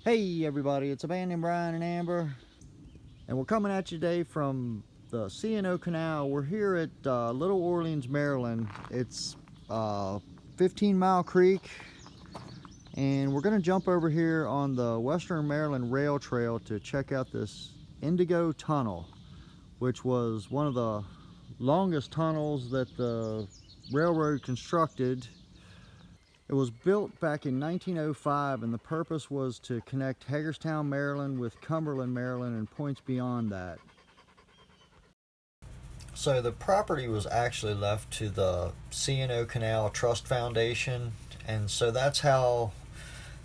Hey everybody, it's Abandoned Brian and Amber, and we're coming at you today from the C&O Canal. We're here at Little Orleans, Maryland. It's 15 Mile Creek, and we're going to jump over here on the Western Maryland Rail Trail to check out this Indigo Tunnel, which was one of the longest tunnels that the railroad constructed. It was built back in 1905, and the purpose was to connect Hagerstown, Maryland with Cumberland, Maryland, and points beyond that. So the property was actually left to the C&O Canal Trust Foundation, and so that's how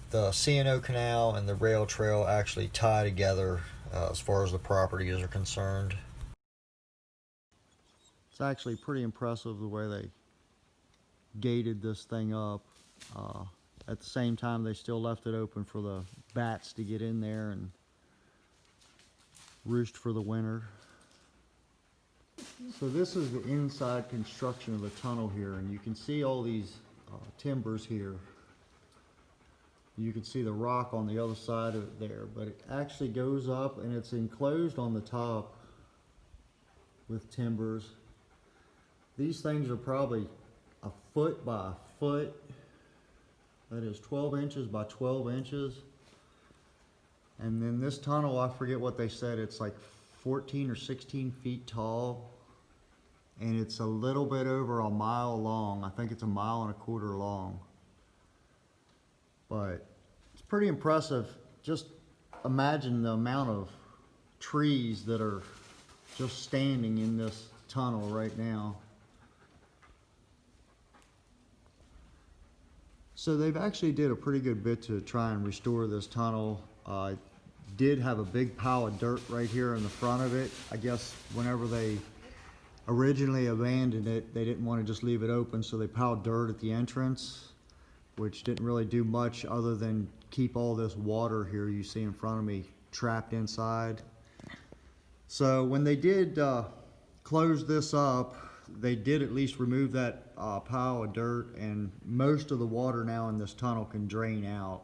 the C&O Canal and the rail trail actually tie together as far as the properties are concerned. It's actually pretty impressive the way they gated this thing up. At the same time, they still left it open for the bats to get in there and roost for the winter. So this is the inside construction of the tunnel here, and you can see all these timbers here. You can see the rock on the other side of it there, but it actually goes up and it's enclosed on the top with timbers. These things are probably a foot by a foot. That is 12 inches by 12 inches. And then this tunnel, I forget what they said, it's like 14 or 16 feet tall. And it's a little bit over a mile long. I think it's a mile and a quarter long. But it's pretty impressive. Just imagine the amount of trees that are just standing in this tunnel right now. So they've actually did a pretty good bit to try and restore this tunnel. Did have a big pile of dirt right here in the front of it. I guess whenever they originally abandoned it, they didn't want to just leave it open, so they piled dirt at the entrance, which didn't really do much other than keep all this water here you see in front of me trapped inside. So when they did close this up, they did at least remove that pile of dirt, and most of the water now in this tunnel can drain out.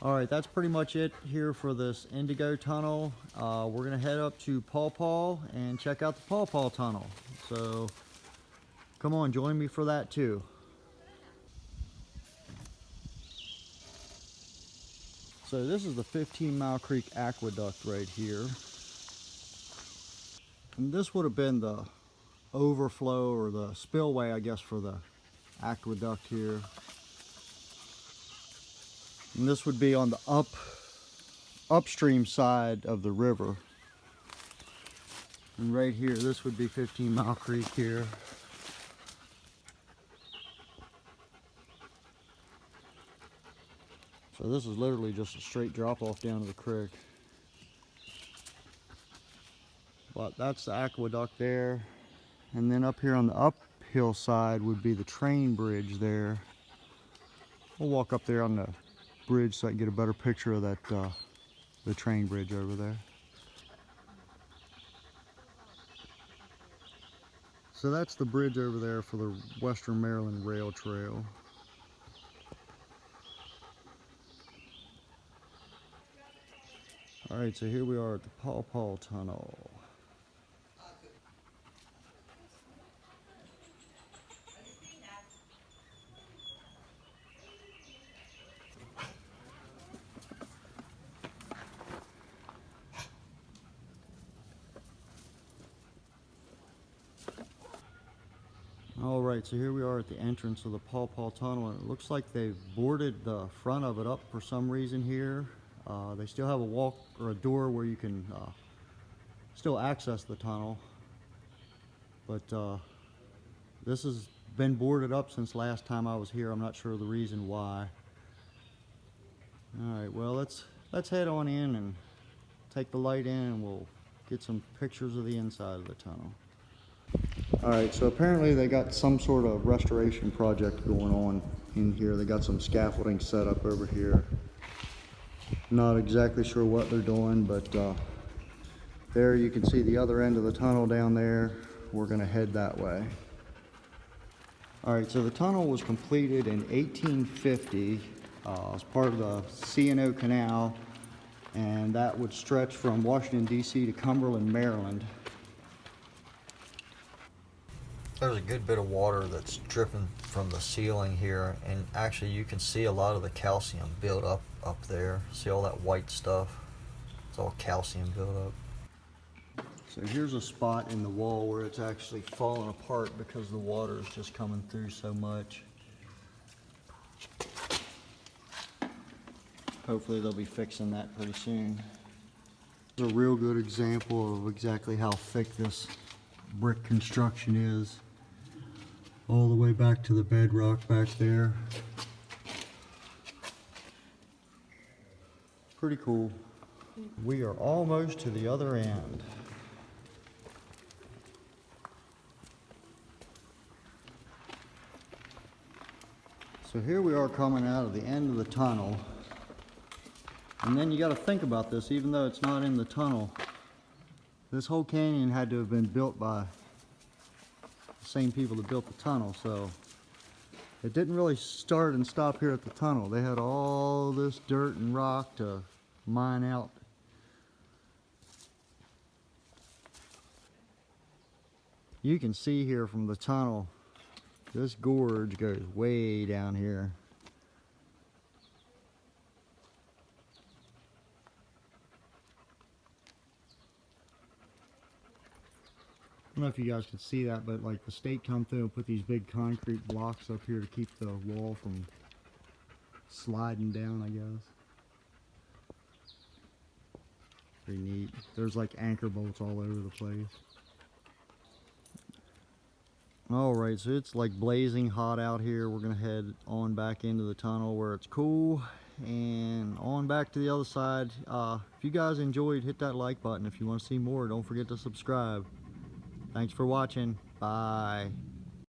Alright, that's pretty much it here for this Indigo Tunnel. We're going to head up to Paw Paw and check out the Paw Paw Tunnel. So come on, join me for that too. So this is the 15 Mile Creek Aqueduct right here. And this would have been the overflow or the spillway, I guess, for the aqueduct here. And this would be on the upstream side of the river. And right here, this would be 15 Mile Creek here. So this is literally just a straight drop off down to the creek. But that's the aqueduct there. And then up here on the uphill side would be the train bridge there. We'll walk up there on the bridge so I can get a better picture of that the train bridge over there. So that's the bridge over there for the Western Maryland Rail Trail. Alright, so here we are at the Paw Paw Tunnel. Alright, so here we are at the entrance of the Paw Paw Tunnel, and it looks like they've boarded the front of it up for some reason here. They still have a walk or a door where you can still access the tunnel, but this has been boarded up since last time I was here. I'm not sure the reason why. Alright, well let's head on in and take the light in, and we'll get some pictures of the inside of the tunnel. Alright, so apparently they got some sort of restoration project going on in here. They got some scaffolding set up over here. Not exactly sure what they're doing, but there you can see the other end of the tunnel down there. We're going to head that way. Alright, so the tunnel was completed in 1850 It's part of the C&O Canal, and that would stretch from Washington, D.C. to Cumberland, Maryland. There's a good bit of water that's dripping from the ceiling here, and actually you can see a lot of the calcium build up there. See all that white stuff? It's all calcium build up. So here's a spot in the wall where it's actually falling apart because the water is just coming through so much. Hopefully they'll be fixing that pretty soon. This is a real good example of exactly how thick this brick construction is. All the way back to the bedrock back there. Pretty cool. We are almost to the other end. So here we are coming out of the end of the tunnel. And then you got to think about this, even though it's not in the tunnel. This whole canyon had to have been built by the same people that built the tunnel, so it didn't really start and stop here at the tunnel. They had all this dirt and rock to mine out. You can see here from the tunnel, this gorge goes way down here. I don't know if you guys can see that, but like the state come through and put these big concrete blocks up here to keep the wall from sliding down, I guess. Pretty neat. There's like anchor bolts all over the place. Alright, so it's like blazing hot out here. We're gonna head on back into the tunnel where it's cool and on back to the other side. If you guys enjoyed, hit that like button. If you want to see more, don't forget to subscribe. Thanks for watching. Bye.